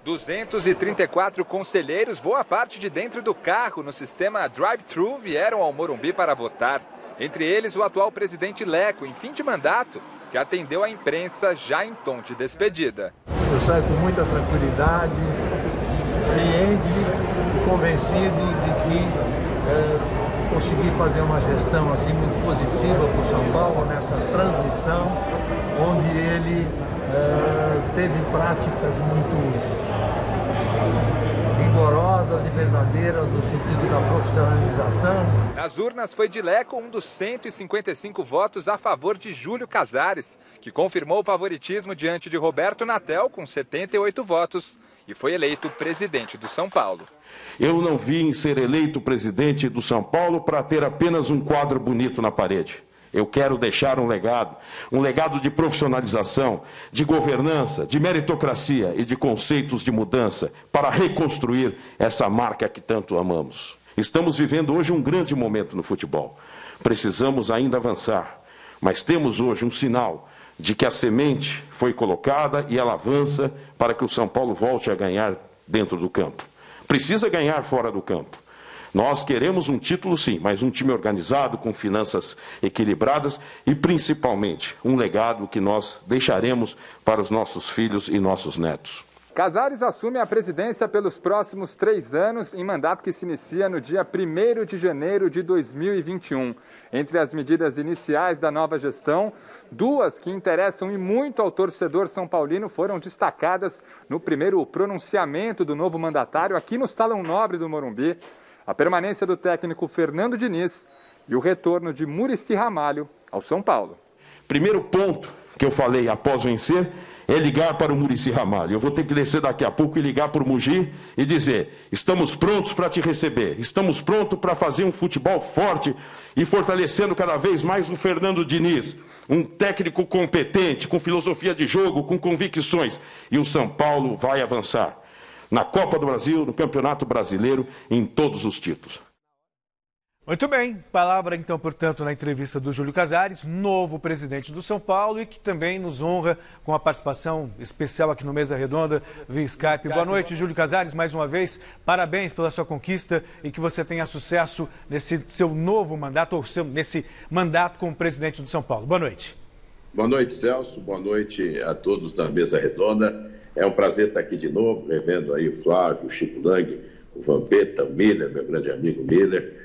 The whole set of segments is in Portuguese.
234 conselheiros, boa parte de dentro do carro no sistema drive-thru, vieram ao Morumbi para votar. Entre eles, o atual presidente Leco, em fim de mandato, que atendeu a imprensa já em tom de despedida. Eu saio com muita tranquilidade, ciente e convencido de que consegui fazer uma gestão assim, muito positiva para o São Paulo nessa transição, onde ele teve práticas muito rigorosas e verdadeiras no sentido da profissionalização. Nas urnas foi de Leco um dos 155 votos a favor de Júlio Casares, que confirmou o favoritismo diante de Roberto Natel com 78 votos e foi eleito presidente do São Paulo. Eu não vim ser eleito presidente do São Paulo para ter apenas um quadro bonito na parede. Eu quero deixar um legado de profissionalização, de governança, de meritocracia e de conceitos de mudança para reconstruir essa marca que tanto amamos. Estamos vivendo hoje um grande momento no futebol. Precisamos ainda avançar, mas temos hoje um sinal de que a semente foi colocada e ela avança para que o São Paulo volte a ganhar dentro do campo. Precisa ganhar fora do campo. Nós queremos um título, sim, mas um time organizado, com finanças equilibradas e, principalmente, um legado que nós deixaremos para os nossos filhos e nossos netos. Casares assume a presidência pelos próximos 3 anos, em mandato que se inicia no dia 1º de janeiro de 2021. Entre as medidas iniciais da nova gestão, 2 que interessam e muito ao torcedor são paulino foram destacadas no primeiro pronunciamento do novo mandatário aqui no Salão Nobre do Morumbi. A permanência do técnico Fernando Diniz e o retorno de Muricy Ramalho ao São Paulo. Primeiro ponto que eu falei após vencer é ligar para o Muricy Ramalho. Eu vou ter que descer daqui a pouco e ligar para o Mugi e dizer: estamos prontos para te receber, estamos prontos para fazer um futebol forte e fortalecendo cada vez mais o Fernando Diniz, um técnico competente, com filosofia de jogo, com convicções, e o São Paulo vai avançar na Copa do Brasil, no Campeonato Brasileiro, em todos os títulos. Muito bem, palavra então, portanto, na entrevista do Júlio Casares, novo presidente do São Paulo e que também nos honra com a participação especial aqui no Mesa Redonda via Skype. Boa noite, Júlio Casares, mais uma vez, parabéns pela sua conquista e que você tenha sucesso nesse seu novo mandato, ou nesse mandato como presidente do São Paulo. Boa noite. Boa noite, Celso, boa noite a todos da Mesa Redonda. É um prazer estar aqui de novo, revendo aí o Flávio, o Chico Lang, o Vampeta, o Miller, meu grande amigo Miller,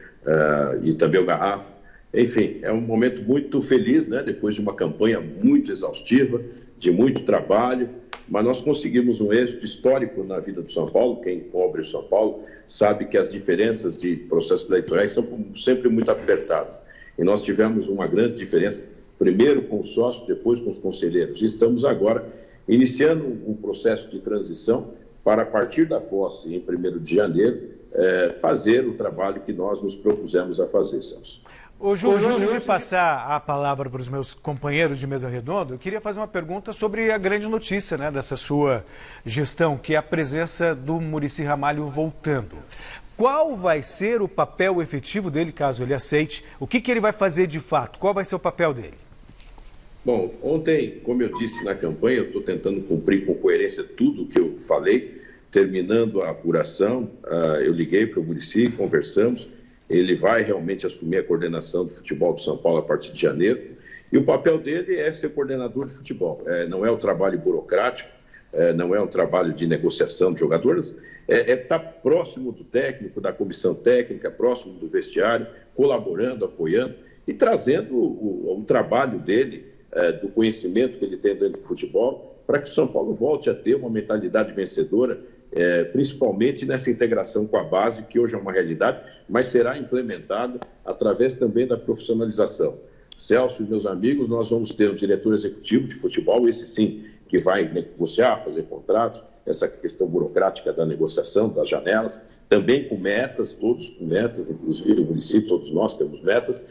e também o Garrafa. Enfim, é um momento muito feliz, né? Depois de uma campanha muito exaustiva, de muito trabalho, mas nós conseguimos um êxito histórico na vida do São Paulo. Quem cobre o São Paulo sabe que as diferenças de processos eleitorais são sempre muito apertadas. E nós tivemos uma grande diferença, primeiro com os sócios, depois com os conselheiros. E estamos agora iniciando um processo de transição para, a partir da posse, em 1º de janeiro, fazer o trabalho que nós nos propusemos a fazer, Celso. Ô, Júlio, antes de passar a palavra para os meus companheiros de Mesa Redonda, eu queria fazer uma pergunta sobre a grande notícia, né, dessa sua gestão, que é a presença do Muricy Ramalho voltando. Qual vai ser o papel efetivo dele, caso ele aceite? O que ele vai fazer de fato? Qual vai ser o papel dele? Bom, ontem, como eu disse na campanha, eu estou tentando cumprir com coerência tudo o que eu falei. Terminando a apuração, eu liguei para o Muricy, conversamos. Ele vai realmente assumir a coordenação do futebol do São Paulo a partir de janeiro. E o papel dele é ser coordenador de futebol. Não é um trabalho burocrático, não é um trabalho de negociação de jogadores, estar próximo do técnico, da comissão técnica, próximo do vestiário, colaborando, apoiando e trazendo o trabalho dele, do conhecimento que ele tem dentro do futebol, para que o São Paulo volte a ter uma mentalidade vencedora, principalmente nessa integração com a base, que hoje é uma realidade, mas será implementada através também da profissionalização. Celso e meus amigos, nós vamos ter um diretor executivo de futebol, esse sim, que vai negociar, fazer contratos, essa questão burocrática da negociação, das janelas, também com metas, todos com metas, inclusive o município, todos nós temos metas.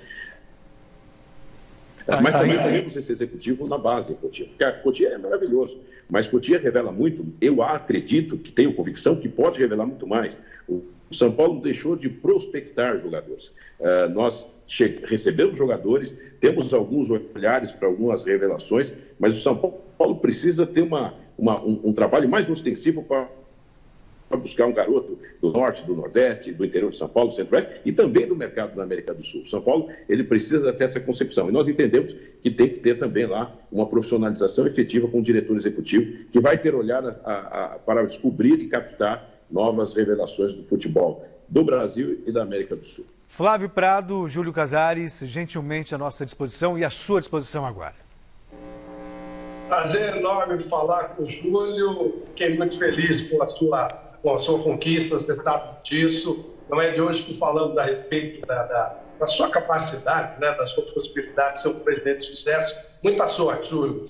Mas também temos esse executivo na base, Cotia, porque a Cotia é maravilhoso, mas Cotia revela muito, eu acredito, que tenho convicção que pode revelar muito mais. O São Paulo deixou de prospectar jogadores. Nós recebemos jogadores, temos alguns olhares para algumas revelações, mas o São Paulo precisa ter um trabalho mais ostensivo para para buscar um garoto do norte, do nordeste, do interior de São Paulo, do centro-oeste e também do mercado da América do Sul. São Paulo, ele precisa ter essa concepção. E nós entendemos que tem que ter também lá uma profissionalização efetiva com o diretor executivo, que vai ter olhar para descobrir e captar novas revelações do futebol do Brasil e da América do Sul. Flávio Prado, Júlio Casares, gentilmente à nossa disposição e à sua disposição agora. Prazer enorme falar com o Júlio. Fiquei muito feliz com a sua conquista, você sabe disso. Não é de hoje que falamos a respeito da sua capacidade, né, da sua possibilidade de ser um presidente de sucesso. Muita sorte, Júlio.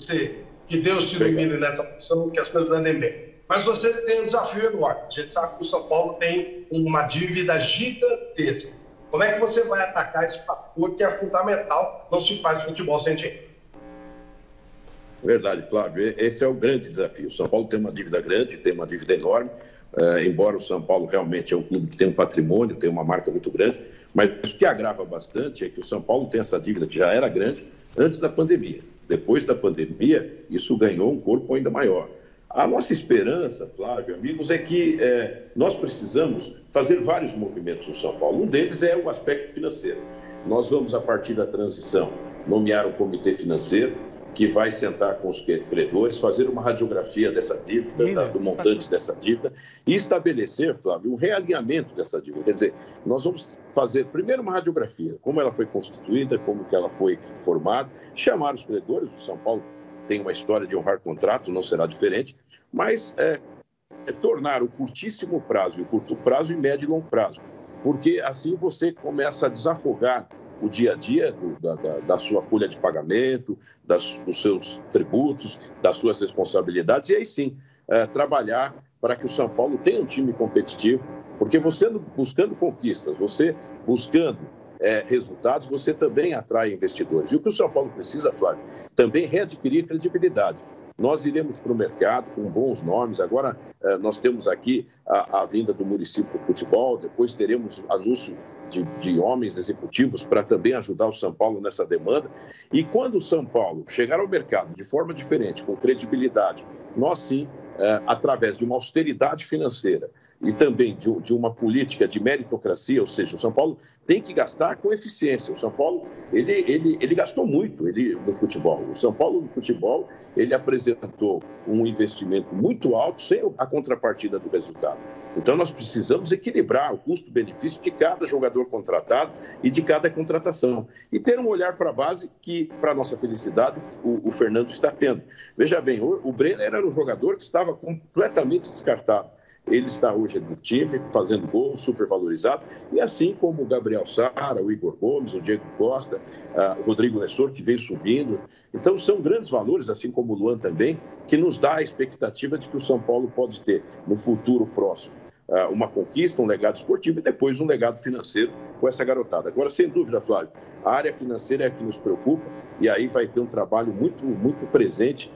Que Deus te ilumine nessa função, que as coisas andem bem. Mas você tem um desafio enorme. A gente sabe que o São Paulo tem uma dívida gigantesca. Como é que você vai atacar esse fator que é fundamental? Não se faz futebol sem dinheiro. Verdade, Flávio. Esse é o grande desafio. O São Paulo tem uma dívida grande, tem uma dívida enorme. Embora o São Paulo realmente é um clube que tem um patrimônio, tem uma marca muito grande, mas o que agrava bastante é que o São Paulo tem essa dívida que já era grande antes da pandemia. Depois da pandemia, isso ganhou um corpo ainda maior. A nossa esperança, Flávio, amigos, é que nós precisamos fazer vários movimentos no São Paulo. Um deles é o aspecto financeiro. Nós vamos, a partir da transição, nomear um comitê financeiro que vai sentar com os credores, fazer uma radiografia dessa dívida, do montante dessa dívida e estabelecer, Flávio, um realinhamento dessa dívida. Quer dizer, nós vamos fazer primeiro uma radiografia, como ela foi constituída, como que ela foi formada, chamar os credores. O São Paulo tem uma história de honrar contratos, não será diferente, mas tornar o curtíssimo prazo e o curto prazo em médio e longo prazo, porque assim você começa a desafogar o dia a dia da sua folha de pagamento, dos seus tributos, das suas responsabilidades, e aí sim, trabalhar para que o São Paulo tenha um time competitivo, porque você buscando conquistas, você buscando resultados, você também atrai investidores. E o que o São Paulo precisa, Flávio, também readquirir credibilidade. Nós iremos para o mercado com bons nomes. Agora nós temos aqui a vinda do município do futebol, depois teremos anúncio de homens executivos para também ajudar o São Paulo nessa demanda. E quando o São Paulo chegar ao mercado de forma diferente, com credibilidade, nós sim, através de uma austeridade financeira e também de uma política de meritocracia, ou seja, o São Paulo tem que gastar com eficiência. O São Paulo, ele gastou muito no futebol. O São Paulo no futebol, ele apresentou um investimento muito alto sem a contrapartida do resultado. Então, nós precisamos equilibrar o custo-benefício de cada jogador contratado e de cada contratação. E ter um olhar para a base que, para a nossa felicidade, o Fernando está tendo. Veja bem, o Brenner era um jogador que estava completamente descartado. Ele está hoje no time, fazendo gol, super valorizado, e assim como o Gabriel Sara, o Igor Gomes, o Diego Costa, o Rodrigo Lessor, que veio subindo. Então, são grandes valores, assim como o Luan também, que nos dá a expectativa de que o São Paulo pode ter, no futuro próximo, uma conquista, um legado esportivo e depois um legado financeiro com essa garotada. Agora, sem dúvida, Flávio, a área financeira é a que nos preocupa, e aí vai ter um trabalho muito, muito presente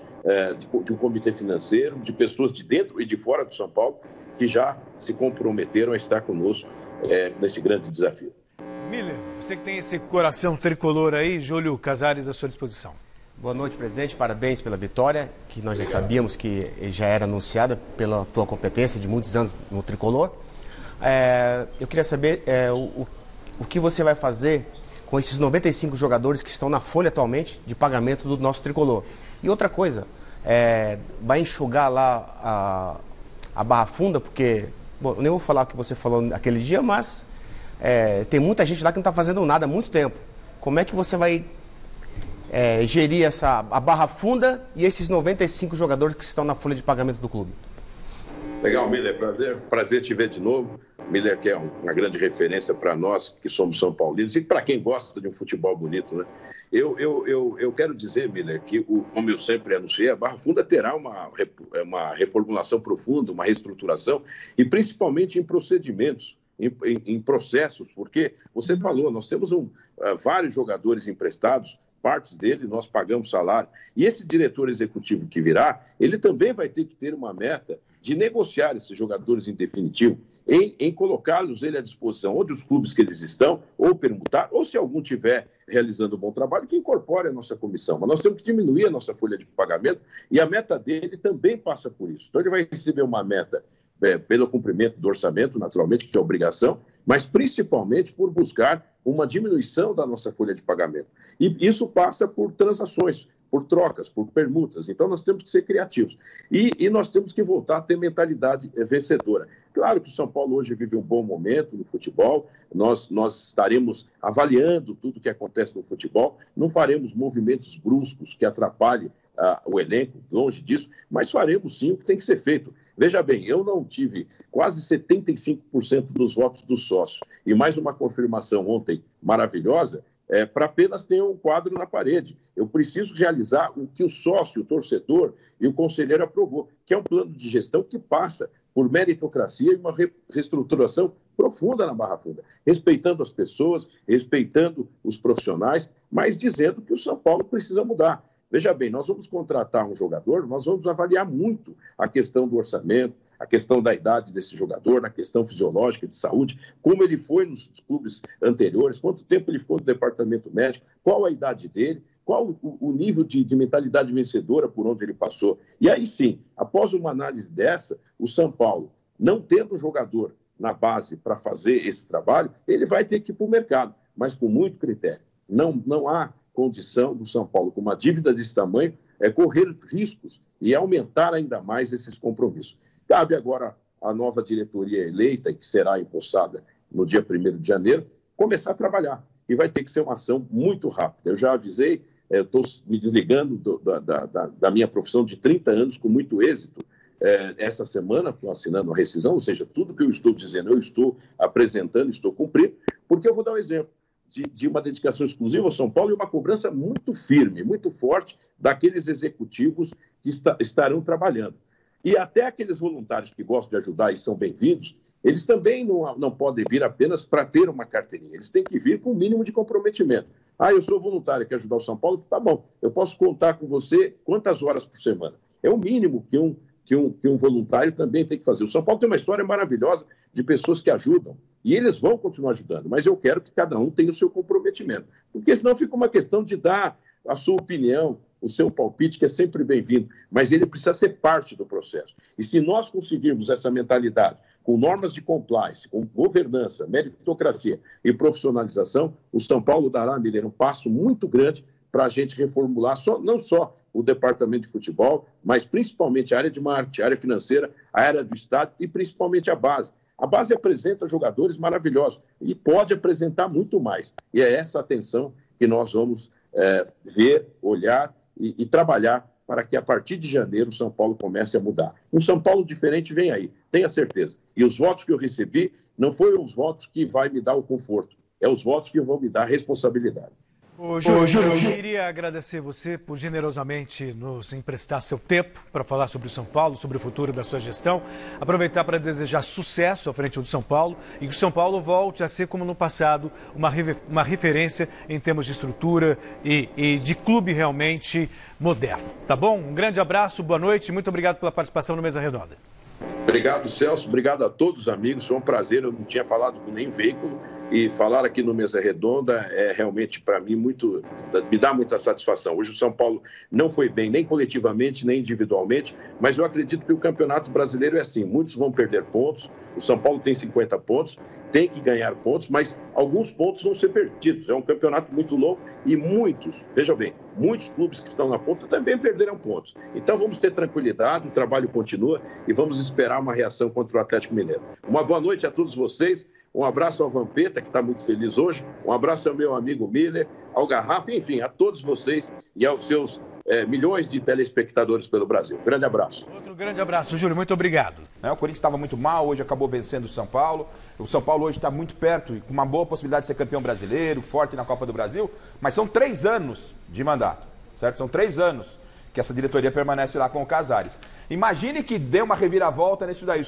de um comitê financeiro, de pessoas de dentro e de fora do São Paulo, que já se comprometeram a estar conosco nesse grande desafio. Miller, você que tem esse coração tricolor aí, Júlio Casares à sua disposição. Boa noite, presidente. Parabéns pela vitória, que nós já sabíamos que já era anunciada pela tua competência de muitos anos no tricolor. Eu queria saber o que você vai fazer com esses 95 jogadores que estão na folha atualmente de pagamento do nosso tricolor. E outra coisa, vai enxugar lá a Barra Funda, porque, bom, eu nem vou falar o que você falou naquele dia, mas tem muita gente lá que não está fazendo nada há muito tempo. Como é que você vai gerir a Barra Funda e esses 95 jogadores que estão na folha de pagamento do clube? Legal, Miller, prazer te ver de novo. Miller, que é uma grande referência para nós que somos São Paulinos e para quem gosta de um futebol bonito, né? Eu quero dizer, Miller, que, como eu sempre anunciei, a Barra Funda terá uma reformulação profunda, uma reestruturação e principalmente em procedimentos, em processos, porque você falou, nós temos vários jogadores emprestados, partes dele nós pagamos salário, e esse diretor executivo que virá, ele também vai ter que ter uma meta de negociar esses jogadores em definitivo, em colocá-los à disposição, ou dos clubes que eles estão, ou permutar, ou se algum tiver realizando um bom trabalho, que incorpore a nossa comissão. Mas nós temos que diminuir a nossa folha de pagamento, e a meta dele também passa por isso. Então ele vai receber uma meta pelo cumprimento do orçamento, naturalmente, que é obrigação, mas principalmente por buscar uma diminuição da nossa folha de pagamento. E isso passa por transações, por trocas, por permutas. Então, nós temos que ser criativos. E nós temos que voltar a ter mentalidade vencedora. Claro que o São Paulo hoje vive um bom momento no futebol, nós estaremos avaliando tudo o que acontece no futebol, não faremos movimentos bruscos que atrapalhem o elenco, longe disso, mas faremos sim o que tem que ser feito. Veja bem, eu não tive quase 75% dos votos do sócio e mais uma confirmação ontem maravilhosa para apenas ter um quadro na parede. Eu preciso realizar o que o sócio, o torcedor e o conselheiro aprovou, que é um plano de gestão que passa por meritocracia e uma reestruturação profunda na Barra Funda, respeitando as pessoas, respeitando os profissionais, mas dizendo que o São Paulo precisa mudar. Veja bem, nós vamos contratar um jogador, nós vamos avaliar muito a questão do orçamento, a questão da idade desse jogador, a questão fisiológica, de saúde, como ele foi nos clubes anteriores, quanto tempo ele ficou no departamento médico, qual a idade dele, qual o nível de mentalidade vencedora por onde ele passou. E aí sim, após uma análise dessa, o São Paulo, não tendo jogador na base para fazer esse trabalho, ele vai ter que ir para o mercado, mas com muito critério. Não há condição do São Paulo, com uma dívida desse tamanho, correr riscos e aumentar ainda mais esses compromissos. Cabe agora à nova diretoria eleita, que será empossada no dia 1º de janeiro, começar a trabalhar. E vai ter que ser uma ação muito rápida. Eu já avisei, estou me desligando da minha profissão de 30 anos com muito êxito. Essa semana estou assinando a rescisão, ou seja, tudo que eu estou dizendo, eu estou apresentando, estou cumprindo, porque eu vou dar um exemplo de uma dedicação exclusiva ao São Paulo e uma cobrança muito firme, muito forte daqueles executivos que estarão trabalhando. E até aqueles voluntários que gostam de ajudar e são bem-vindos, eles também não podem vir apenas para ter uma carteirinha, eles têm que vir com o mínimo de comprometimento. Eu sou voluntário, quero ajudar o São Paulo, tá bom, eu posso contar com você quantas horas por semana? É o mínimo que um voluntário também tem que fazer. O São Paulo tem uma história maravilhosa de pessoas que ajudam, e eles vão continuar ajudando, mas eu quero que cada um tenha o seu comprometimento, porque senão fica uma questão de dar a sua opinião, o seu palpite, que é sempre bem-vindo, mas ele precisa ser parte do processo. E se nós conseguirmos essa mentalidade, com normas de compliance, com governança, meritocracia e profissionalização, o São Paulo dará, Mineiro, um passo muito grande para a gente reformular não só o departamento de futebol, mas principalmente a área de marketing, a área financeira, a área do estádio e principalmente a base. A base apresenta jogadores maravilhosos e pode apresentar muito mais. E é essa atenção que nós vamos ver, olhar e trabalhar para que a partir de janeiro o São Paulo comece a mudar. Um São Paulo diferente vem aí, tenha certeza. E os votos que eu recebi não foram os votos que vai me dar o conforto, é os votos que vão me dar a responsabilidade. Júlio, eu queria agradecer você por generosamente nos emprestar seu tempo para falar sobre o São Paulo, sobre o futuro da sua gestão. Aproveitar para desejar sucesso à frente do São Paulo e que o São Paulo volte a ser, como no passado, uma referência em termos de estrutura e de clube realmente moderno. Tá bom? Um grande abraço, boa noite e muito obrigado pela participação no Mesa Redonda. Obrigado, Celso. Obrigado a todos os amigos. Foi um prazer. Eu não tinha falado com nenhum veículo. E falar aqui no Mesa Redonda é realmente, para mim, me dá muita satisfação. Hoje o São Paulo não foi bem, nem coletivamente, nem individualmente, mas eu acredito que o Campeonato Brasileiro é assim, muitos vão perder pontos, o São Paulo tem 50 pontos, tem que ganhar pontos, mas alguns pontos vão ser perdidos. É um campeonato muito longo e muitos, veja bem, muitos clubes que estão na ponta também perderão pontos. Então vamos ter tranquilidade, o trabalho continua e vamos esperar uma reação contra o Atlético Mineiro. Uma boa noite a todos vocês. Um abraço ao Vampeta, que está muito feliz hoje. Um abraço ao meu amigo Miller, ao Garrafa, enfim, a todos vocês e aos seus milhões de telespectadores pelo Brasil. Grande abraço. Outro grande abraço, Júlio. Muito obrigado. O Corinthians estava muito mal, hoje acabou vencendo o São Paulo. O São Paulo hoje está muito perto e com uma boa possibilidade de ser campeão brasileiro, forte na Copa do Brasil. Mas são 3 anos de mandato, certo? São 3 anos que essa diretoria permanece lá com o Casares. Imagine que dê uma reviravolta nisso daí.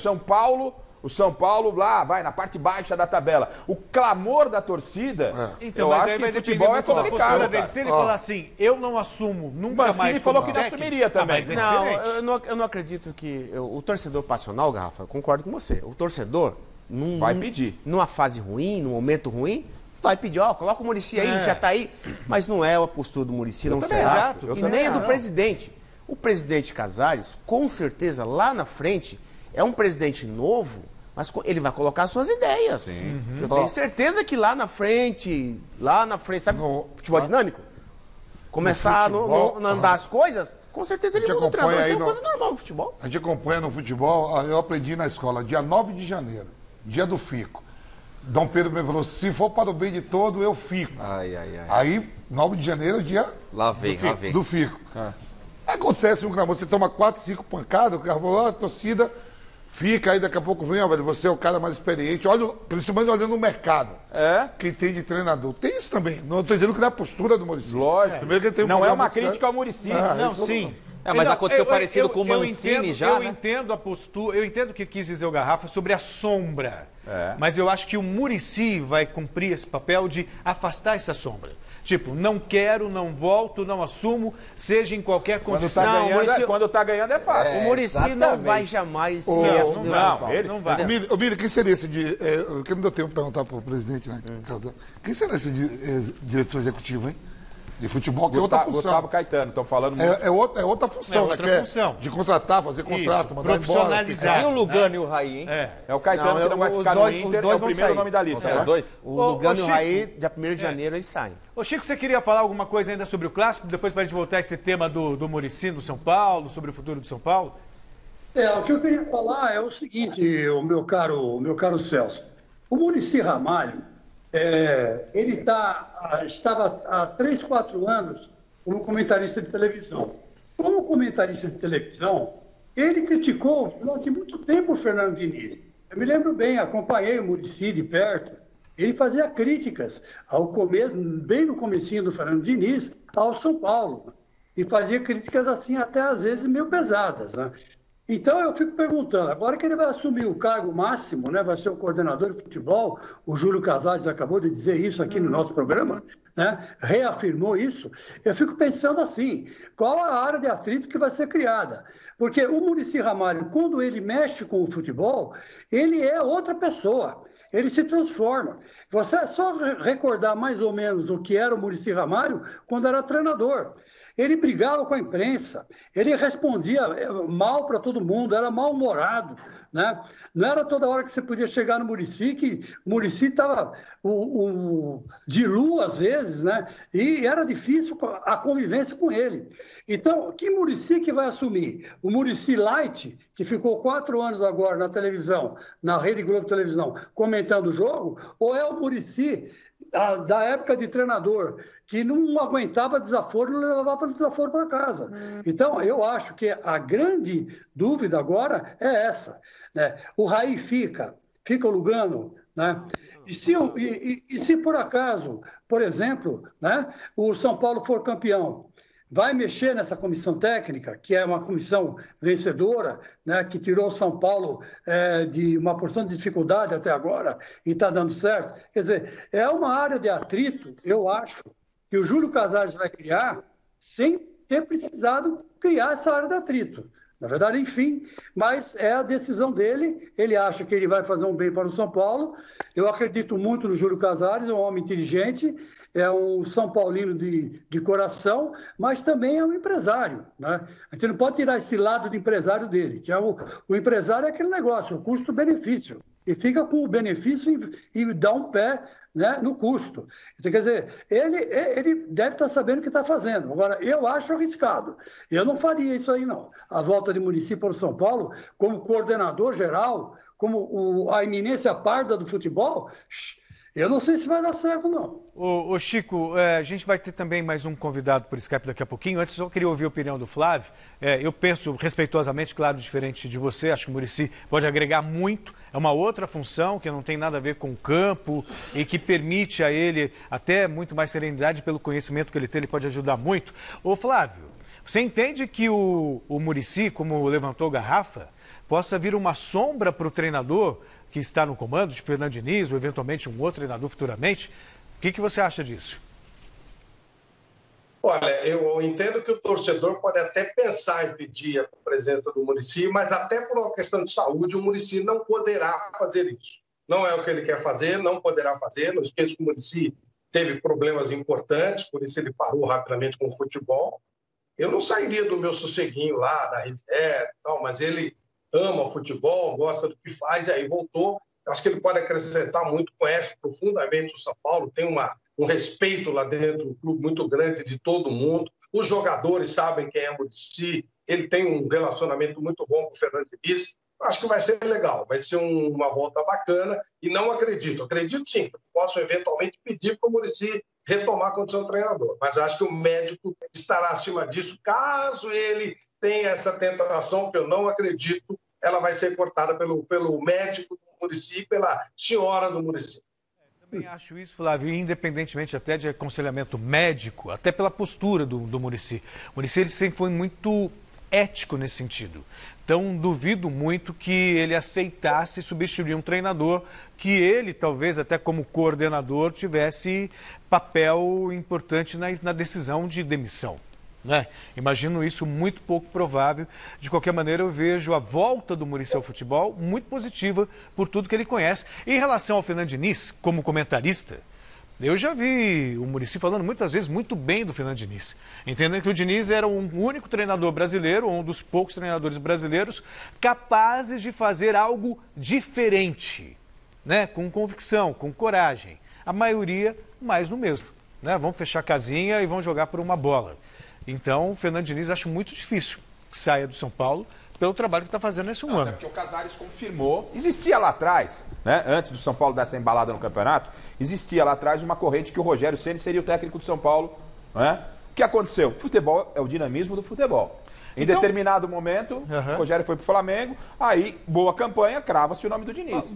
O São Paulo lá, vai na parte baixa da tabela. O clamor da torcida, então, eu acho que o futebol é complicado. Dele. Se ele falar assim, eu não assumo, nunca mais... Ele falou que não assumiria também. Eu não acredito que... O torcedor passional, Garrafa, eu concordo com você. O torcedor... vai pedir. Numa fase ruim, num momento ruim, vai pedir, coloca o Muricy aí, ele já está aí. Mas não é a postura do Muricy, não será. E nem a do presidente. O presidente Casares, com certeza, lá na frente... É um presidente novo, mas ele vai colocar suas ideias. Sim. Eu tenho certeza que lá na frente, sabe, futebol dinâmico? Começar a andar as coisas, com certeza ele muda o treinador. Isso é uma coisa normal no futebol. A gente acompanha no futebol, eu aprendi na escola, dia 9 de janeiro, dia do fico. Dom Pedro me falou, se for para o bem de todo, eu fico. Aí, 9 de janeiro, dia do fico. Acontece um clamor, você toma 4, 5 pancadas, o cara falou, a torcida fica, aí daqui a pouco vem, velho, você é o cara mais experiente, olha, principalmente olhando no mercado. Quem tem de treinador. Tem isso também. Não estou dizendo que não é a postura do Muricy. Lógico. Primeiro que ele tem não é uma crítica ao Muricy. Não, sim. Mas aconteceu parecido com o Mancini já, né? Eu entendo a postura, eu entendo o que quis dizer o Garrafa sobre a sombra. Mas eu acho que o Muricy vai cumprir esse papel de afastar essa sombra. Tipo, não quero, não volto, não assumo, seja em qualquer condição. Quando tá ganhando é fácil. O Muricy não vai jamais assumir. Não vai. Miri, quem seria esse que não deu tempo de perguntar para o presidente, né? Quem seria esse diretor executivo, hein? De futebol, que é outra função. Gustavo Caetano, estão falando muito. É outra função, né? Função. De contratar, fazer contrato, mandar profissionalizar. E o Lugano e o Raí, hein? É o Caetano que não vai ficar no Inter, é o primeiro nome da lista. Os dois? O Lugano e o Raí, dia 1º de janeiro, eles saem. Ô Chico, você queria falar alguma coisa ainda sobre o Clássico? Depois para a gente voltar a esse tema do Muricy no São Paulo, sobre o futuro do São Paulo? O que eu queria falar é o seguinte, o meu caro Celso. O Muricy Ramalho, ele estava há 3, 4 anos como comentarista de televisão. Como comentarista de televisão, ele criticou durante muito tempo o Fernando Diniz. Eu me lembro bem, acompanhei o Muricy de perto. Ele fazia críticas bem no comecinho do Fernando Diniz ao São Paulo. E fazia críticas assim, até às vezes meio pesadas, né? Então, eu fico perguntando, agora que ele vai assumir o cargo máximo, né, vai ser o coordenador de futebol, o Júlio Casares acabou de dizer isso aqui no nosso programa, né, reafirmou isso, eu fico pensando assim, qual a área de atrito que vai ser criada? Porque o Muricy Ramalho, quando ele mexe com o futebol, ele é outra pessoa. Ele se transforma. Você é só recordar mais ou menos o que era o Muricy Ramalho quando era treinador. Ele brigava com a imprensa, ele respondia mal para todo mundo, era mal-humorado, né? Não era toda hora que você podia chegar no Muricy, que o Muricy estava de lua às vezes, né? E era difícil a convivência com ele. Então, que Muricy que vai assumir? O Muricy Light, que ficou 4 anos agora na televisão, na Rede Globo Televisão, comentando o jogo, ou é o Muricy da época de treinador, que não aguentava desaforo e não levava desaforo para casa. Então, eu acho que a grande dúvida agora é essa, né? O Raí fica o Lugano, né? E se por acaso, por exemplo, né, o São Paulo for campeão, vai mexer nessa comissão técnica, que é uma comissão vencedora, né, que tirou o São Paulo de uma porção de dificuldade até agora e está dando certo. Quer dizer, é uma área de atrito, eu acho, que o Júlio Casares vai criar sem ter precisado criar essa área de atrito. Na verdade, enfim, mas é a decisão dele, ele acha que ele vai fazer um bem para o São Paulo. Eu acredito muito no Júlio Casares, é um homem inteligente, é um São Paulino de coração, mas também é um empresário, né? A gente não pode tirar esse lado de empresário dele, que é o empresário é aquele negócio, o custo-benefício. E fica com o benefício e dá um pé, né, no custo. Então, quer dizer, ele deve estar sabendo o que está fazendo. Agora, eu acho arriscado. Eu não faria isso aí, não. A volta de Muricy para o São Paulo, como coordenador geral, como a eminência parda do futebol, eu não sei se vai dar certo, não. Ô Chico, a gente vai ter também mais um convidado por Skype daqui a pouquinho. Antes, só queria ouvir a opinião do Flávio. Eu penso respeitosamente, claro, diferente de você. Acho que o Muricy pode agregar muito. É uma outra função que não tem nada a ver com o campo e que permite a ele até muito mais serenidade pelo conhecimento que ele tem. Ele pode ajudar muito. Ô Flávio, você entende que o Muricy, como levantou o Garrafa, possa vir uma sombra para o treinador que está no comando, de Fernando Diniz, ou eventualmente um outro treinador futuramente? O que você acha disso? Olha, eu entendo que o torcedor pode até pensar em pedir a presença do Muricy, mas até por uma questão de saúde, o Muricy não poderá fazer isso. Não é o que ele quer fazer, não poderá fazer. Não esqueça que o Muricy teve problemas importantes, por isso ele parou rapidamente com o futebol. Eu não sairia do meu sosseguinho lá, da Riviera e tal, mas ele ama futebol, gosta do que faz, e aí voltou. Acho que ele pode acrescentar muito, conhece profundamente o São Paulo, tem um respeito lá dentro do clube muito grande de todo mundo. Os jogadores sabem quem é Muricy, ele tem um relacionamento muito bom com o Fernando Diniz. Acho que vai ser legal, vai ser uma volta bacana e não acredito sim, posso eventualmente pedir para o Muricy retomar a condição de treinador, mas acho que o médico estará acima disso, caso ele tenha essa tentação, que eu não acredito, ela vai ser cortada pelo médico do Muricy, pela senhora do Muricy. Também acho isso, Flávio, independentemente até de aconselhamento médico, até pela postura do Muricy. O Muricy ele sempre foi muito ético nesse sentido. Então, duvido muito que ele aceitasse substituir um treinador que ele, talvez até como coordenador, tivesse papel importante na decisão de demissão. Né? Imagino isso muito pouco provável. De qualquer maneira, eu vejo a volta do Muricy ao futebol muito positiva por tudo que ele conhece. Em relação ao Fernando Diniz, como comentarista, eu já vi o Muricy falando muitas vezes muito bem do Fernando Diniz. Entendendo que o Diniz era o único treinador brasileiro, ou um dos poucos treinadores brasileiros, capazes de fazer algo diferente, né? Com convicção, com coragem. A maioria, mais no mesmo. Né? Vão fechar a casinha e vão jogar por uma bola. Então, o Fernando Diniz acho muito difícil que saia do São Paulo pelo trabalho que está fazendo nesse ano. Até porque o Casares confirmou, existia lá atrás, né, antes do São Paulo dar essa embalada no campeonato, existia lá atrás uma corrente que o Rogério Ceni seria o técnico do São Paulo. Né? O que aconteceu? Futebol é o dinamismo do futebol. Em determinado momento, o Rogério foi para o Flamengo, aí, boa campanha, crava-se o nome do Diniz.